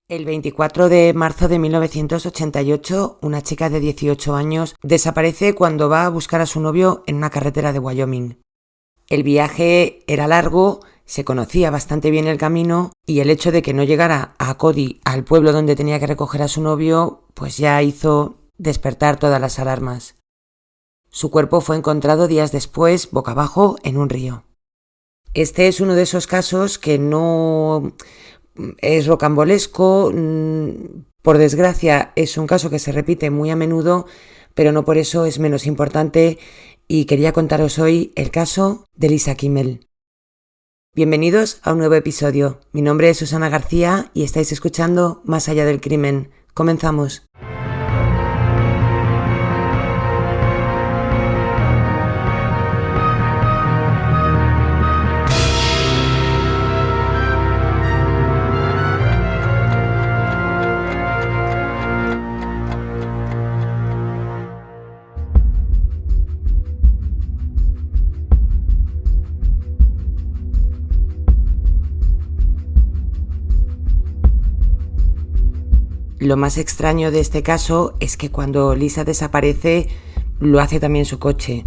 El 24 de marzo de 1988, una chica de 18 años desaparece cuando va a buscar a su novio en una carretera de Wyoming. El viaje era largo, se conocía bastante bien el camino y el hecho de que no llegara a Cody, al pueblo donde tenía que recoger a su novio, pues ya hizo despertar todas las alarmas. Su cuerpo fue encontrado días después, boca abajo, en un río. Este es uno de esos casos que no es rocambolesco, por desgracia es un caso que se repite muy a menudo, pero no por eso es menos importante y quería contaros hoy el caso de Lisa Kimmel. Bienvenidos a un nuevo episodio. Mi nombre es Susana García y estáis escuchando Más allá del crimen. Comenzamos. Lo más extraño de este caso es que cuando Lisa desaparece, lo hace también su coche.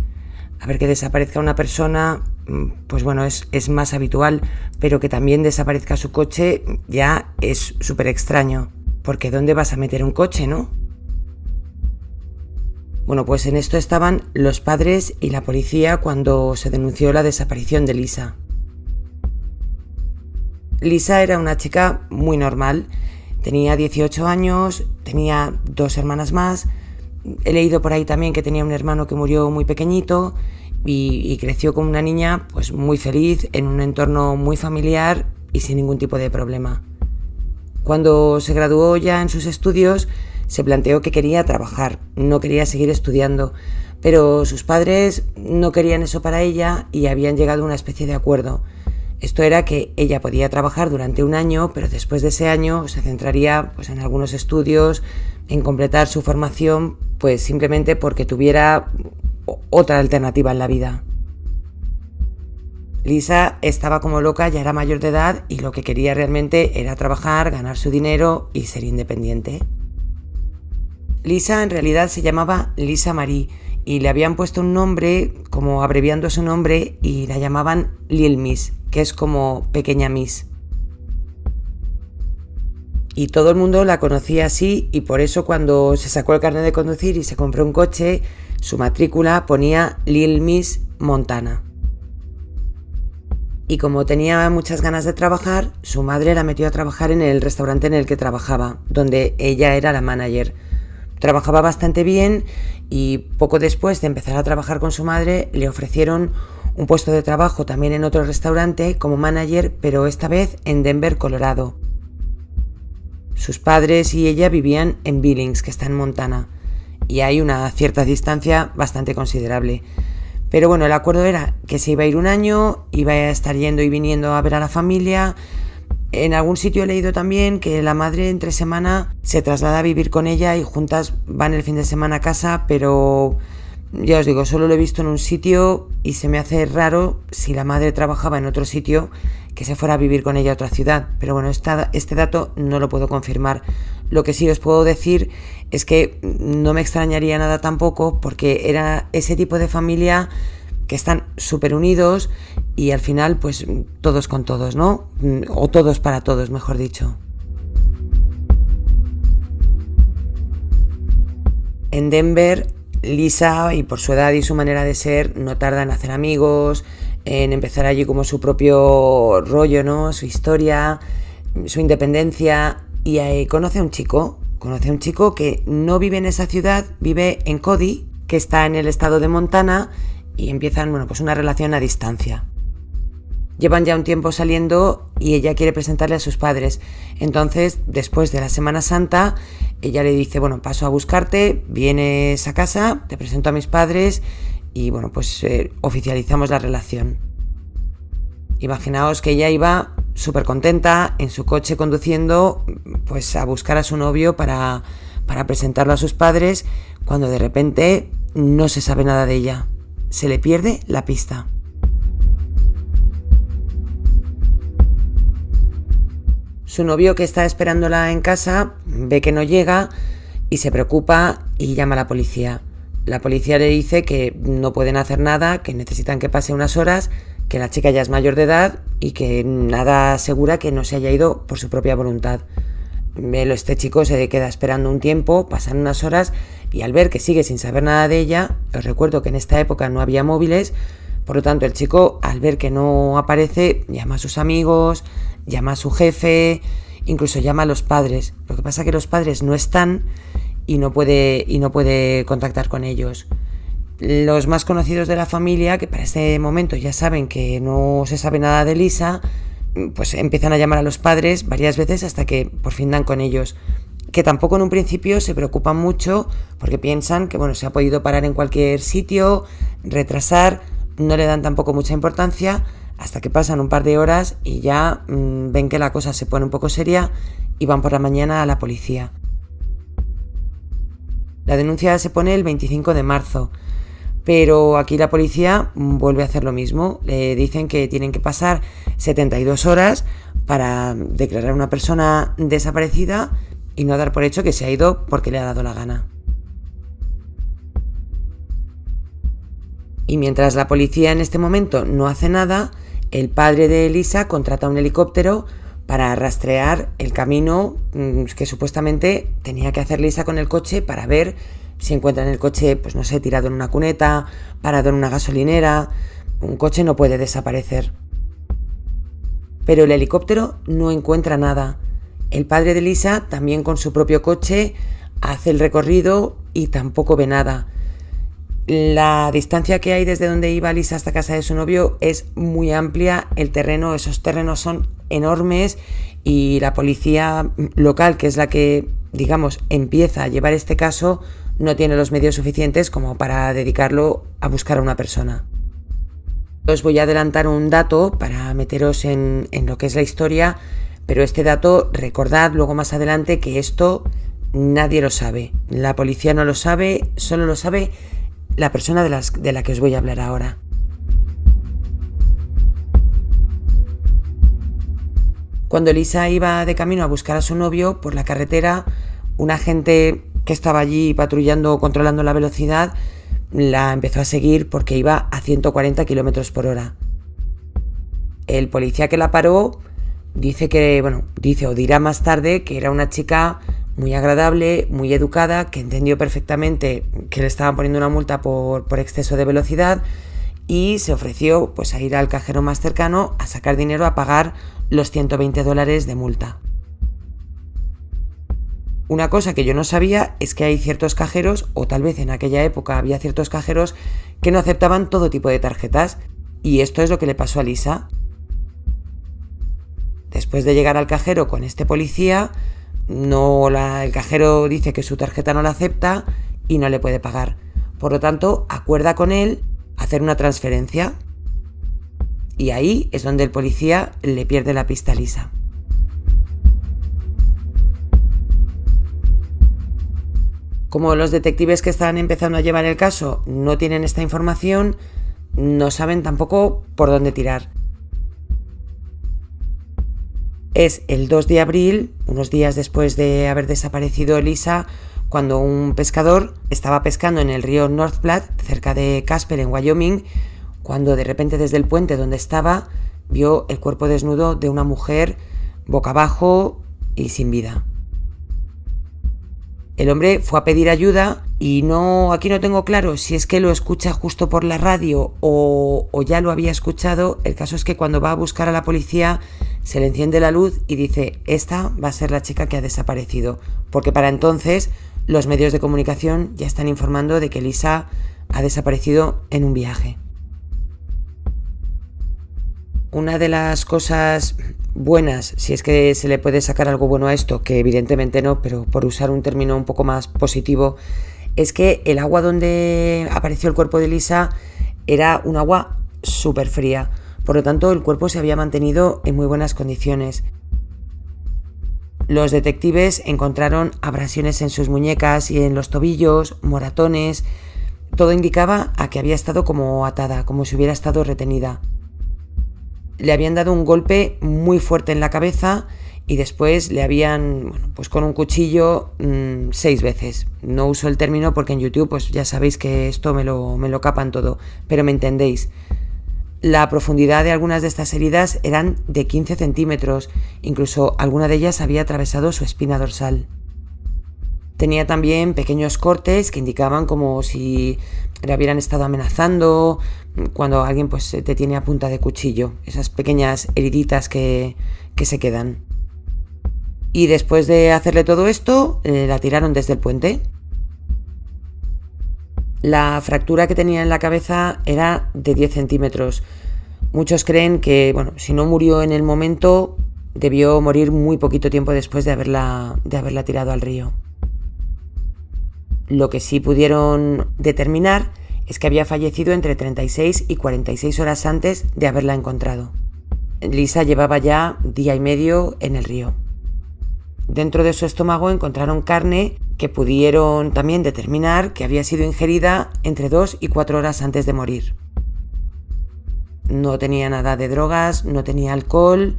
A ver, que desaparezca una persona, pues bueno, es más habitual, pero que también desaparezca su coche ya es súper extraño. Porque ¿dónde vas a meter un coche, no? Bueno, pues en esto estaban los padres y la policía cuando se denunció la desaparición de Lisa. Lisa era una chica muy normal. Tenía 18 años, tenía 2 hermanas más. He leído por ahí también que tenía un hermano que murió muy pequeñito y creció como una niña pues muy feliz en un entorno muy familiar y sin ningún tipo de problema. Cuando se graduó ya en sus estudios, se planteó que quería trabajar, no quería seguir estudiando, pero sus padres no querían eso para ella y habían llegado a una especie de acuerdo. Esto era que ella podía trabajar durante un año, pero después de ese año se centraría pues, en algunos estudios, en completar su formación, pues simplemente porque tuviera otra alternativa en la vida. Lisa estaba como loca, ya era mayor de edad y lo que quería realmente era trabajar, ganar su dinero y ser independiente. Lisa en realidad se llamaba Lisa Marie y le habían puesto un nombre como abreviando su nombre y la llamaban Lil Miss, que es como Pequeña Miss. Y todo el mundo la conocía así y por eso cuando se sacó el carnet de conducir y se compró un coche, su matrícula ponía Lil Miss Montana. Y como tenía muchas ganas de trabajar, su madre la metió a trabajar en el restaurante en el que trabajaba, donde ella era la manager. Trabajaba bastante bien y poco después de empezar a trabajar con su madre le ofrecieron un puesto de trabajo también en otro restaurante como manager, pero esta vez en Denver, Colorado. Sus padres y ella vivían en Billings, que está en Montana, y hay una cierta distancia bastante considerable. Pero bueno, el acuerdo era que se iba a ir un año, iba a estar yendo y viniendo a ver a la familia. En algún sitio he leído también que la madre entre semana se traslada a vivir con ella y juntas van el fin de semana a casa, pero ya os digo, solo lo he visto en un sitio y se me hace raro si la madre trabajaba en otro sitio que se fuera a vivir con ella a otra ciudad. Pero bueno, este dato no lo puedo confirmar. Lo que sí os puedo decir es que no me extrañaría nada tampoco porque era ese tipo de familia que están súper unidos y al final pues todos con todos, ¿no? O todos para todos, mejor dicho. En Denver, Lisa, y por su edad y su manera de ser, no tarda en hacer amigos, en empezar allí como su propio rollo, ¿no? Su historia, su independencia, y conoce a un chico que no vive en esa ciudad, vive en Cody, que está en el estado de Montana, y empiezan, bueno, pues una relación a distancia. Llevan ya un tiempo saliendo y ella quiere presentarle a sus padres. Entonces, después de la Semana Santa, ella le dice, bueno, paso a buscarte, vienes a casa, te presento a mis padres y, bueno, pues oficializamos la relación. Imaginaos que ella iba súper contenta en su coche conduciendo pues a buscar a su novio para presentarlo a sus padres, cuando de repente no se sabe nada de ella. Se le pierde la pista. Su novio, que está esperándola en casa, ve que no llega y se preocupa y llama a la policía. La policía le dice que no pueden hacer nada, que necesitan que pase unas horas, que la chica ya es mayor de edad y que nada asegura que no se haya ido por su propia voluntad. Este chico se queda esperando un tiempo, pasan unas horas y al ver que sigue sin saber nada de ella, os recuerdo que en esta época no había móviles, por lo tanto el chico, al ver que no aparece, llama a sus amigos, llama a su jefe, incluso llama a los padres. Lo que pasa es que los padres no están y no puede contactar con ellos. Los más conocidos de la familia, que para este momento ya saben que no se sabe nada de Lisa, pues empiezan a llamar a los padres varias veces hasta que por fin dan con ellos, que tampoco en un principio se preocupan mucho porque piensan que se ha podido parar en cualquier sitio, retrasar, no le dan tampoco mucha importancia hasta que pasan un par de horas y ya ven que la cosa se pone un poco seria y van por la mañana a la policía. La denuncia se pone el 25 de marzo, pero aquí la policía vuelve a hacer lo mismo. Le dicen que tienen que pasar 72 horas para declarar a una persona desaparecida y no dar por hecho que se ha ido porque le ha dado la gana. Y mientras la policía en este momento no hace nada, el padre de Lisa contrata un helicóptero para rastrear el camino que supuestamente tenía que hacer Lisa con el coche para ver si encuentran el coche, tirado en una cuneta, parado en una gasolinera. Un coche no puede desaparecer. Pero el helicóptero no encuentra nada. El padre de Lisa, también con su propio coche, hace el recorrido y tampoco ve nada. La distancia que hay desde donde iba Lisa hasta casa de su novio es muy amplia. Esos terrenos son enormes y la policía local, que es la que, empieza a llevar este caso, no tiene los medios suficientes como para dedicarlo a buscar a una persona. Os voy a adelantar un dato para meteros en lo que es la historia, pero este dato, recordad luego más adelante que esto nadie lo sabe. La policía no lo sabe, solo lo sabe la persona de la que os voy a hablar ahora. Cuando Lisa iba de camino a buscar a su novio por la carretera, un agente que estaba allí patrullando o controlando la velocidad la empezó a seguir porque iba a 140 km por hora. El policía que la paró dirá más tarde que era una chica muy agradable, muy educada, que entendió perfectamente que le estaban poniendo una multa por exceso de velocidad y se ofreció a ir al cajero más cercano a sacar dinero a pagar los $120 de multa. Una cosa que yo no sabía es que hay ciertos cajeros, o tal vez en aquella época había ciertos cajeros que no aceptaban todo tipo de tarjetas, y esto es lo que le pasó a Lisa. Después de llegar al cajero con este policía, el cajero dice que su tarjeta no la acepta y no le puede pagar. Por lo tanto, acuerda con él hacer una transferencia. Y ahí es donde el policía le pierde la pista a Lisa. Como los detectives que están empezando a llevar el caso no tienen esta información, no saben tampoco por dónde tirar. Es el 2 de abril, unos días después de haber desaparecido Lisa, cuando un pescador estaba pescando en el río North Platte, cerca de Casper, en Wyoming, cuando de repente desde el puente donde estaba vio el cuerpo desnudo de una mujer boca abajo y sin vida. El hombre fue a pedir ayuda y aquí no tengo claro si es que lo escucha justo por la radio o ya lo había escuchado. El caso es que cuando va a buscar a la policía se le enciende la luz y dice: esta va a ser la chica que ha desaparecido, porque para entonces los medios de comunicación ya están informando de que Lisa ha desaparecido en un viaje. Una de las cosas buenas, si es que se le puede sacar algo bueno a esto, que evidentemente no, pero por usar un término un poco más positivo, es que el agua donde apareció el cuerpo de Lisa era un agua súper fría. Por lo tanto, el cuerpo se había mantenido en muy buenas condiciones. Los detectives encontraron abrasiones en sus muñecas y en los tobillos, moratones. Todo indicaba a que había estado como atada, como si hubiera estado retenida. Le habían dado un golpe muy fuerte en la cabeza y después le habían, bueno, pues con un cuchillo 6 veces. No uso el término porque en YouTube pues ya sabéis que esto me lo capan todo, pero me entendéis. La profundidad de algunas de estas heridas eran de 15 centímetros, incluso alguna de ellas había atravesado su espina dorsal. Tenía también pequeños cortes que indicaban como si le hubieran estado amenazando cuando alguien pues te tiene a punta de cuchillo, esas pequeñas heriditas que se quedan. Y después de hacerle todo esto, la tiraron desde el puente. La fractura que tenía en la cabeza era de 10 centímetros. Muchos creen que, bueno, si no murió en el momento, debió morir muy poquito tiempo después de haberla tirado al río. Lo que sí pudieron determinar es que había fallecido entre 36 y 46 horas antes de haberla encontrado. Lisa llevaba ya día y medio en el río. Dentro de su estómago encontraron carne que pudieron también determinar que había sido ingerida entre 2 y 4 horas antes de morir. No tenía nada de drogas, no tenía alcohol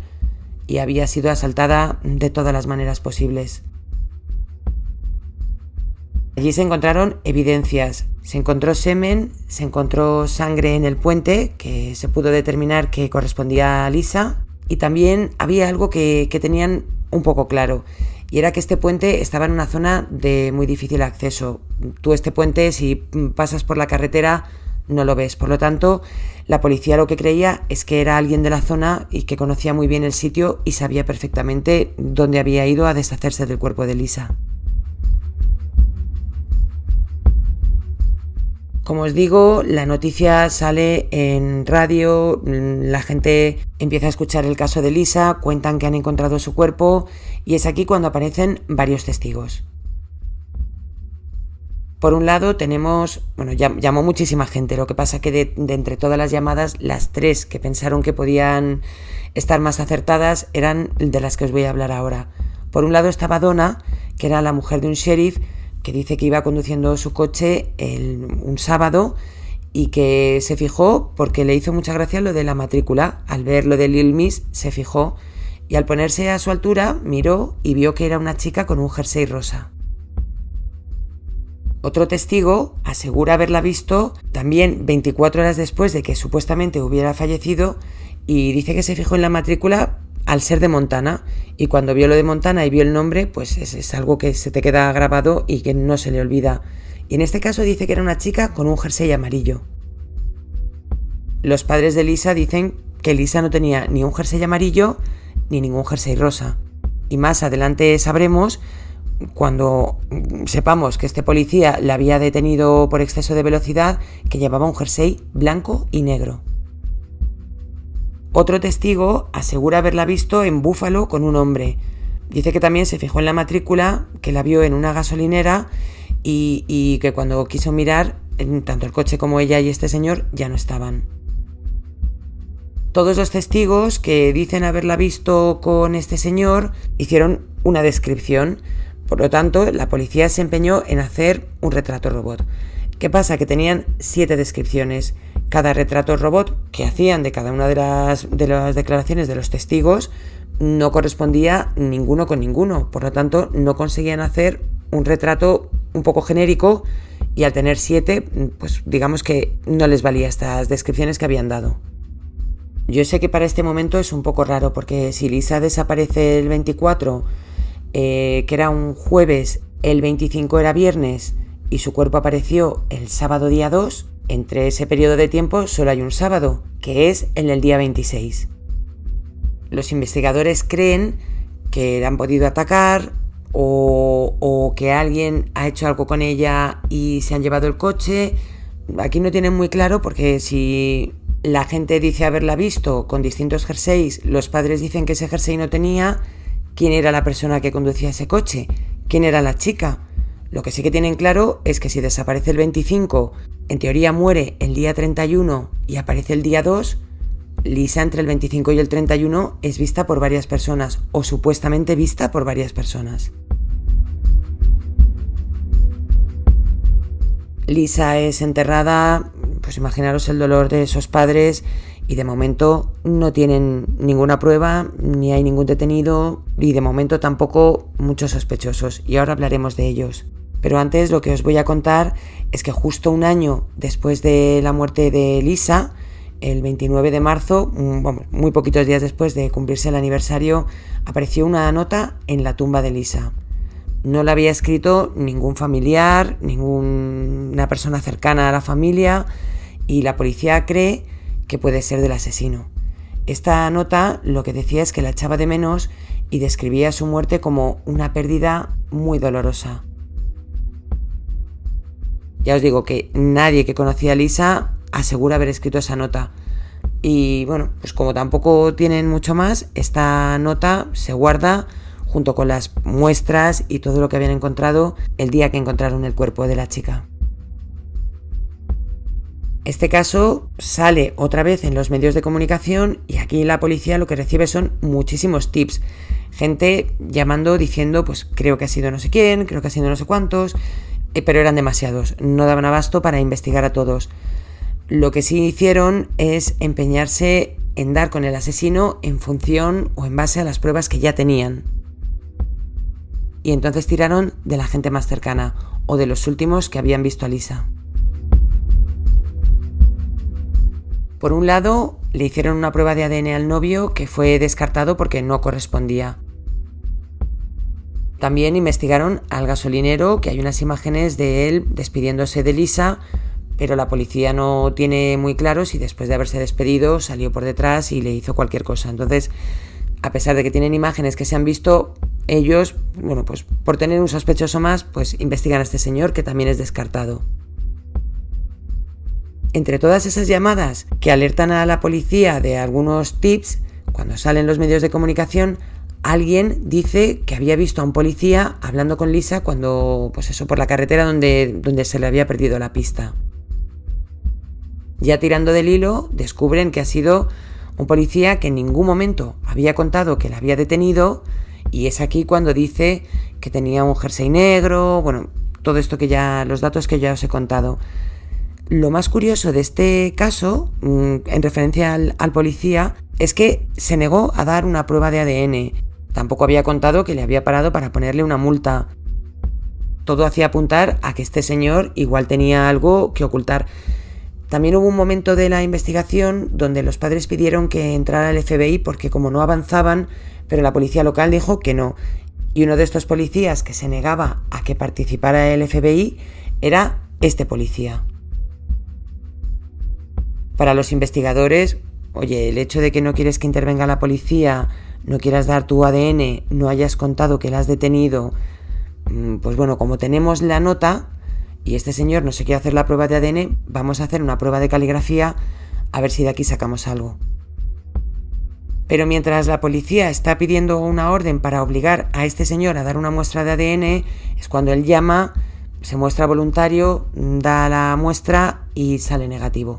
y había sido asaltada de todas las maneras posibles. Allí se encontraron evidencias, se encontró semen, se encontró sangre en el puente, que se pudo determinar que correspondía a Lisa, y también había algo que tenían un poco claro, y era que este puente estaba en una zona de muy difícil acceso. Tú este puente, si pasas por la carretera, no lo ves. Por lo tanto, la policía lo que creía es que era alguien de la zona y que conocía muy bien el sitio y sabía perfectamente dónde había ido a deshacerse del cuerpo de Lisa. Como os digo, la noticia sale en radio, la gente empieza a escuchar el caso de Lisa, cuentan que han encontrado su cuerpo y es aquí cuando aparecen varios testigos. Por un lado tenemos, llamó muchísima gente, lo que pasa que de entre todas las llamadas, las 3 que pensaron que podían estar más acertadas eran de las que os voy a hablar ahora. Por un lado estaba Donna, que era la mujer de un sheriff, que dice que iba conduciendo su coche un sábado y que se fijó porque le hizo mucha gracia lo de la matrícula. Al ver lo de Lil Miss se fijó y al ponerse a su altura miró y vio que era una chica con un jersey rosa. Otro testigo asegura haberla visto también 24 horas después de que supuestamente hubiera fallecido y dice que se fijó en la matrícula al ser de Montana, y cuando vio lo de Montana y vio el nombre, pues es algo que se te queda grabado y que no se le olvida. Y en este caso dice que era una chica con un jersey amarillo. Los padres de Lisa dicen que Lisa no tenía ni un jersey amarillo ni ningún jersey rosa. Y más adelante sabremos, cuando sepamos que este policía la había detenido por exceso de velocidad, que llevaba un jersey blanco y negro. Otro testigo asegura haberla visto en Buffalo con un hombre. Dice que también se fijó en la matrícula, que la vio en una gasolinera y que cuando quiso mirar, tanto el coche como ella y este señor ya no estaban. Todos los testigos que dicen haberla visto con este señor hicieron una descripción. Por lo tanto, la policía se empeñó en hacer un retrato robot. ¿Qué pasa? Que tenían 7 descripciones. Cada retrato robot que hacían de cada una de las declaraciones de los testigos no correspondía ninguno con ninguno. Por lo tanto, no conseguían hacer un retrato un poco genérico y al tener 7, pues digamos que no les valía estas descripciones que habían dado. Yo sé que para este momento es un poco raro porque si Lisa desaparece el 24, que era un jueves, el 25 era viernes y su cuerpo apareció el sábado día 2, entre ese periodo de tiempo solo hay un sábado, que es en el día 26. Los investigadores creen que la han podido atacar o que alguien ha hecho algo con ella y se han llevado el coche. Aquí no tienen muy claro porque si la gente dice haberla visto con distintos jerseys, los padres dicen que ese jersey no tenía, ¿quién era la persona que conducía ese coche? ¿Quién era la chica? Lo que sí que tienen claro es que si desaparece el 25, en teoría muere el día 31 y aparece el día 2, Lisa entre el 25 y el 31 es vista por varias personas, o supuestamente vista por varias personas. Lisa es enterrada, pues imaginaros el dolor de esos padres y de momento no tienen ninguna prueba, ni hay ningún detenido y de momento tampoco muchos sospechosos, y ahora hablaremos de ellos. Pero antes lo que os voy a contar es que justo un año después de la muerte de Lisa, el 29 de marzo, muy poquitos días después de cumplirse el aniversario, apareció una nota en la tumba de Lisa. No la había escrito ningún familiar, ninguna persona cercana a la familia, y la policía cree que puede ser del asesino. Esta nota lo que decía es que la echaba de menos y describía su muerte como una pérdida muy dolorosa. Ya os digo que nadie que conocía a Lisa asegura haber escrito esa nota. Y bueno, pues como tampoco tienen mucho más, esta nota se guarda junto con las muestras y todo lo que habían encontrado el día que encontraron el cuerpo de la chica. Este caso sale otra vez en los medios de comunicación y aquí la policía lo que recibe son muchísimos tips. Gente llamando diciendo, pues creo que ha sido no sé quién, creo que ha sido no sé cuántos, pero eran demasiados, no daban abasto para investigar a todos. Lo que sí hicieron es empeñarse en dar con el asesino en función o en base a las pruebas que ya tenían. Y entonces tiraron de la gente más cercana o de los últimos que habían visto a Lisa. Por un lado, le hicieron una prueba de ADN al novio que fue descartado porque no correspondía. También investigaron al gasolinero, que hay unas imágenes de él despidiéndose de Lisa, pero la policía no tiene muy claro si después de haberse despedido salió por detrás y le hizo cualquier cosa. Entonces, a pesar de que tienen imágenes que se han visto, ellos, pues por tener un sospechoso más, pues investigan a este señor que también es descartado. Entre todas esas llamadas que alertan a la policía de algunos tips, cuando salen los medios de comunicación, alguien dice que había visto a un policía hablando con Lisa cuando, por la carretera donde se le había perdido la pista. Ya tirando del hilo, descubren que ha sido un policía que en ningún momento había contado que la había detenido, y es aquí cuando dice que tenía un jersey negro, todo esto los datos que ya os he contado. Lo más curioso de este caso, en referencia al policía, es que se negó a dar una prueba de ADN. Tampoco había contado que le había parado para ponerle una multa. Todo hacía apuntar a que este señor igual tenía algo que ocultar. También hubo un momento de la investigación donde los padres pidieron que entrara el FBI porque como no avanzaban, pero la policía local dijo que no. Y uno de estos policías que se negaba a que participara el FBI era este policía. Para los investigadores, el hecho de que no quieres que intervenga la policía, no quieras dar tu ADN, no hayas contado que la has detenido, como tenemos la nota y este señor no se quiere hacer la prueba de ADN, vamos a hacer una prueba de caligrafía a ver si de aquí sacamos algo. Pero mientras la policía está pidiendo una orden para obligar a este señor a dar una muestra de ADN, es cuando él llama, se muestra voluntario, da la muestra y sale negativo.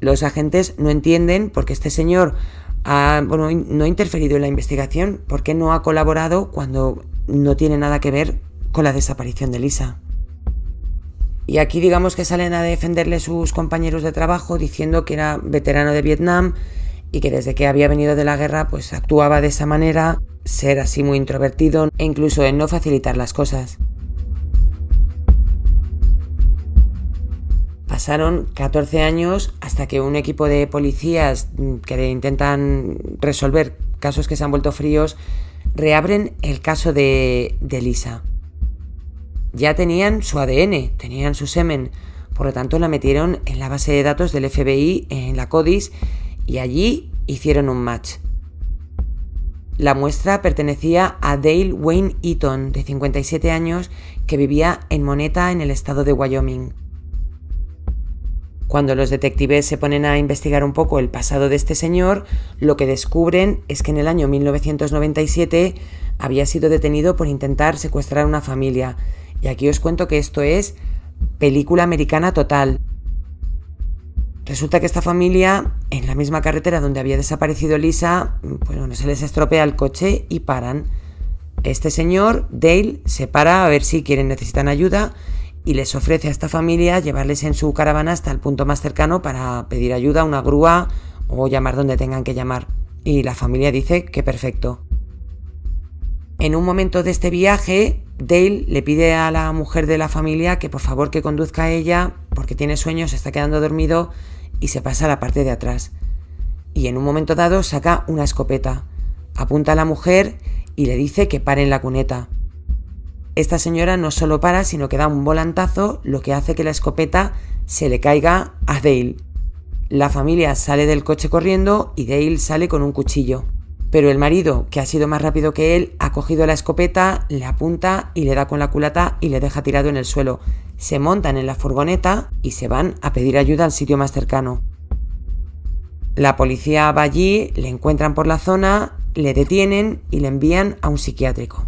Los agentes no entienden por qué este señor no ha interferido en la investigación, por qué no ha colaborado cuando no tiene nada que ver con la desaparición de Lisa. Y aquí digamos que salen a defenderle sus compañeros de trabajo diciendo que era veterano de Vietnam y que desde que había venido de la guerra pues actuaba de esa manera, ser así muy introvertido e incluso en no facilitar las cosas. Pasaron 14 años hasta que un equipo de policías que intentan resolver casos que se han vuelto fríos reabren el caso de Lisa. Ya tenían su ADN, tenían su semen, por lo tanto la metieron en la base de datos del FBI, en la CODIS, y allí hicieron un match. La muestra pertenecía a Dale Wayne Eaton, de 57 años, que vivía en Moneta, en el estado de Wyoming. Cuando los detectives se ponen a investigar un poco el pasado de este señor, lo que descubren es que en el año 1997 había sido detenido por intentar secuestrar a una familia. Y aquí os cuento que esto es película americana total. Resulta que esta familia, en la misma carretera donde había desaparecido Lisa, se les estropea el coche y paran. Este señor, Dale, se para a ver si necesitan ayuda y les ofrece a esta familia llevarles en su caravana hasta el punto más cercano para pedir ayuda, una grúa o llamar donde tengan que llamar. Y la familia dice que perfecto. En un momento de este viaje, Dale le pide a la mujer de la familia que por favor que conduzca a ella porque tiene sueño, se está quedando dormido y se pasa a la parte de atrás. Y en un momento dado saca una escopeta, apunta a la mujer y le dice que pare en la cuneta. Esta señora no solo para, sino que da un volantazo, lo que hace que la escopeta se le caiga a Dale. La familia sale del coche corriendo y Dale sale con un cuchillo. Pero el marido, que ha sido más rápido que él, ha cogido la escopeta, le apunta y le da con la culata y le deja tirado en el suelo. Se montan en la furgoneta y se van a pedir ayuda al sitio más cercano. La policía va allí, le encuentran por la zona, le detienen y le envían a un psiquiátrico.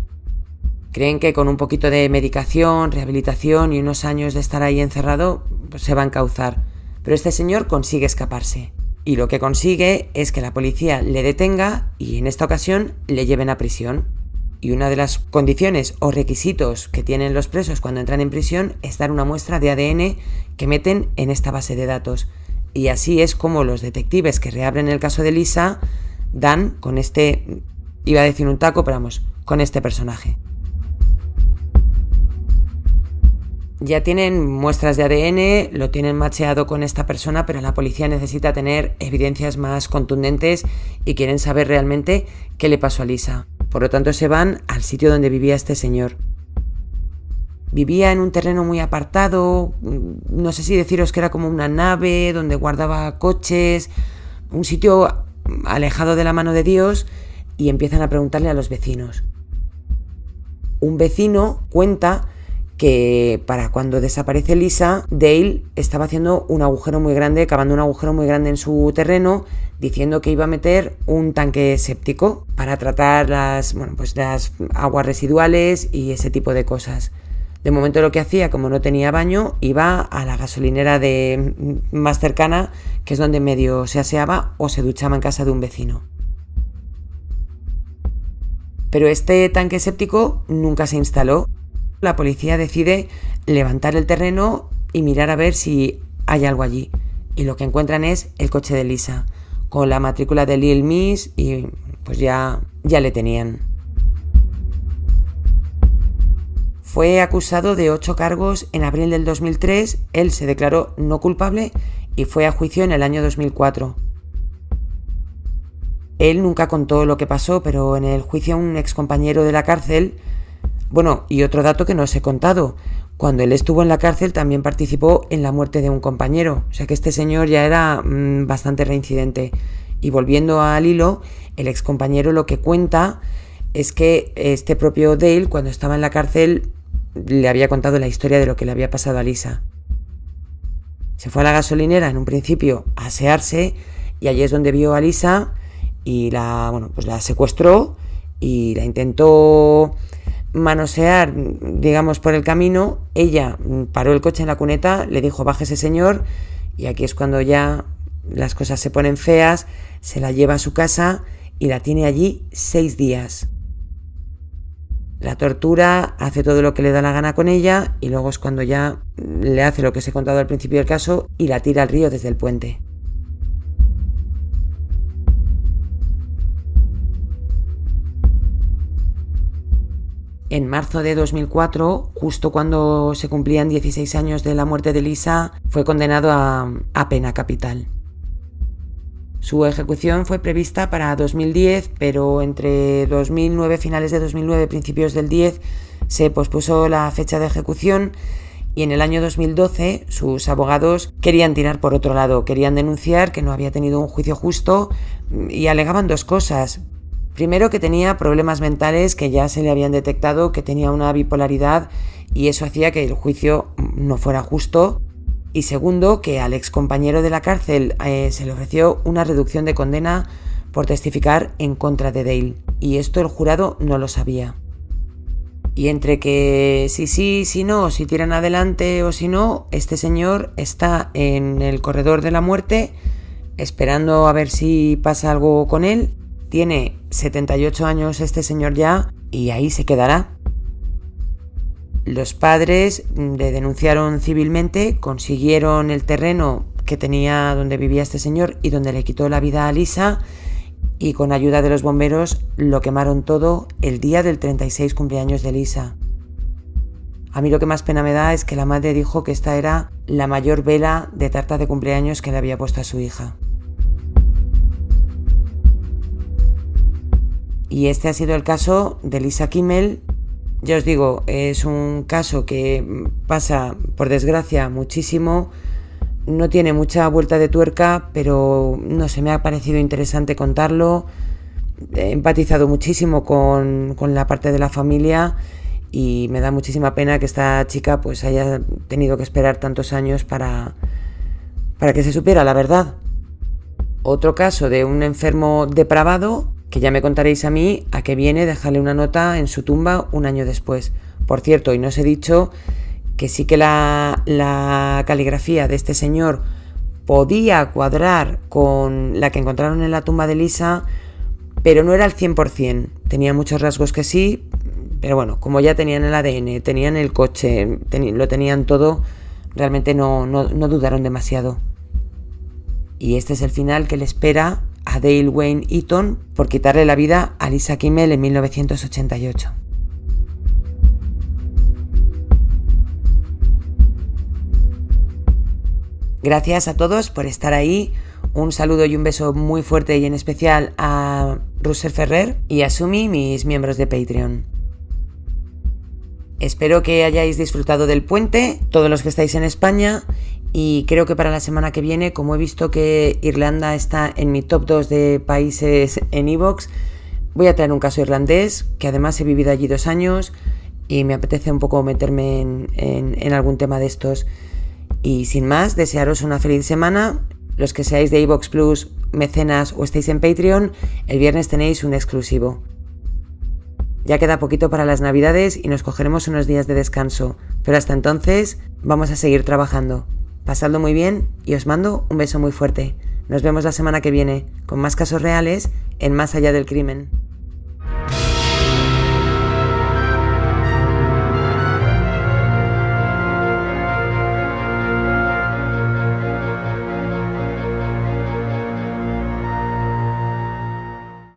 Creen que con un poquito de medicación, rehabilitación y unos años de estar ahí encerrado, pues se va a encauzar. Pero este señor consigue escaparse. Y lo que consigue es que la policía le detenga y en esta ocasión le lleven a prisión. Y una de las condiciones o requisitos que tienen los presos cuando entran en prisión es dar una muestra de ADN que meten en esta base de datos. Y así es como los detectives que reabren el caso de Lisa dan con este, iba a decir un taco, pero vamos, con este personaje. Ya tienen muestras de ADN, lo tienen macheado con esta persona, pero la policía necesita tener evidencias más contundentes y quieren saber realmente qué le pasó a Lisa. Por lo tanto, se van al sitio donde vivía este señor. Vivía en un terreno muy apartado, no sé si deciros que era como una nave donde guardaba coches, un sitio alejado de la mano de Dios, y empiezan a preguntarle a los vecinos. Un vecino cuenta que para cuando desaparece Lisa, Dale estaba haciendo un agujero muy grande, cavando un agujero muy grande en su terreno, diciendo que iba a meter un tanque séptico para tratar las aguas residuales y ese tipo de cosas. De momento lo que hacía, como no tenía baño, iba a la gasolinera más cercana, que es donde medio se aseaba o se duchaba en casa de un vecino. Pero este tanque séptico nunca se instaló. La policía decide levantar el terreno y mirar a ver si hay algo allí. Y lo que encuentran es el coche de Lisa, con la matrícula de Lil Miss y pues ya le tenían. Fue acusado de 8 cargos en abril del 2003, él se declaró no culpable y fue a juicio en el año 2004. Él nunca contó lo que pasó, pero en el juicio un excompañero de la cárcel. Bueno, y otro dato que no os he contado, cuando él estuvo en la cárcel también participó en la muerte de un compañero, o sea que este señor ya era bastante reincidente. Y volviendo al hilo, el excompañero lo que cuenta es que este propio Dale, cuando estaba en la cárcel, le había contado la historia de lo que le había pasado a Lisa. Se fue a la gasolinera en un principio a asearse y allí es donde vio a Lisa y la secuestró y la intentó manosear, digamos, por el camino. Ella paró el coche en la cuneta, le dijo bájese señor, y aquí es cuando ya las cosas se ponen feas. Se la lleva a su casa y la tiene allí 6 días. La tortura, hace todo lo que le da la gana con ella y luego es cuando ya le hace lo que os he contado al principio del caso y la tira al río desde el puente. En marzo de 2004, justo cuando se cumplían 16 años de la muerte de Lisa, fue condenado a pena capital. Su ejecución fue prevista para 2010, pero entre 2009, finales de 2009, principios del 10, se pospuso la fecha de ejecución y en el año 2012 sus abogados querían tirar por otro lado, querían denunciar que no había tenido un juicio justo y alegaban 2 cosas. Primero, que tenía problemas mentales que ya se le habían detectado, que tenía una bipolaridad y eso hacía que el juicio no fuera justo. Y segundo, que al excompañero de la cárcel se le ofreció una reducción de condena por testificar en contra de Dale. Y esto el jurado no lo sabía. Y entre que si no, si tiran adelante o si no, este señor está en el corredor de la muerte esperando a ver si pasa algo con él. Tiene 78 años este señor ya y ahí se quedará. Los padres le denunciaron civilmente, consiguieron el terreno que tenía donde vivía este señor y donde le quitó la vida a Lisa, y con ayuda de los bomberos lo quemaron todo el día del 36 cumpleaños de Lisa. A mí lo que más pena me da es que la madre dijo que esta era la mayor vela de tarta de cumpleaños que le había puesto a su hija. Y este ha sido el caso de Lisa Kimmel. Ya os digo, es un caso que pasa, por desgracia, muchísimo. No tiene mucha vuelta de tuerca, pero no sé, me ha parecido interesante contarlo. He empatizado muchísimo con la parte de la familia y me da muchísima pena que esta chica pues haya tenido que esperar tantos años para que se supiera la verdad. Otro caso de un enfermo depravado, que ya me contaréis a mí a qué viene dejarle una nota en su tumba un año después. Por cierto, y no os he dicho que sí que la caligrafía de este señor podía cuadrar con la que encontraron en la tumba de Lisa, pero no era al 100%. Tenía muchos rasgos que sí, pero bueno, como ya tenían el ADN, tenían el coche, lo tenían todo, realmente no dudaron demasiado. Y este es el final que le espera a Dale Wayne Eaton por quitarle la vida a Lisa Kimmel en 1988. Gracias a todos por estar ahí. Un saludo y un beso muy fuerte y en especial a Russell Ferrer y a Sumi, mis miembros de Patreon. Espero que hayáis disfrutado del puente, todos los que estáis en España, y creo que para la semana que viene, como he visto que Irlanda está en mi top 2 de países en iVoox, voy a traer un caso irlandés, que además he vivido allí 2 años y me apetece un poco meterme en algún tema de estos. Y sin más, desearos una feliz semana. Los que seáis de iVoox Plus, mecenas o estéis en Patreon, el viernes tenéis un exclusivo. Ya queda poquito para las Navidades y nos cogeremos unos días de descanso, pero hasta entonces vamos a seguir trabajando. Pasadlo muy bien y os mando un beso muy fuerte. Nos vemos la semana que viene con más casos reales en Más allá del crimen.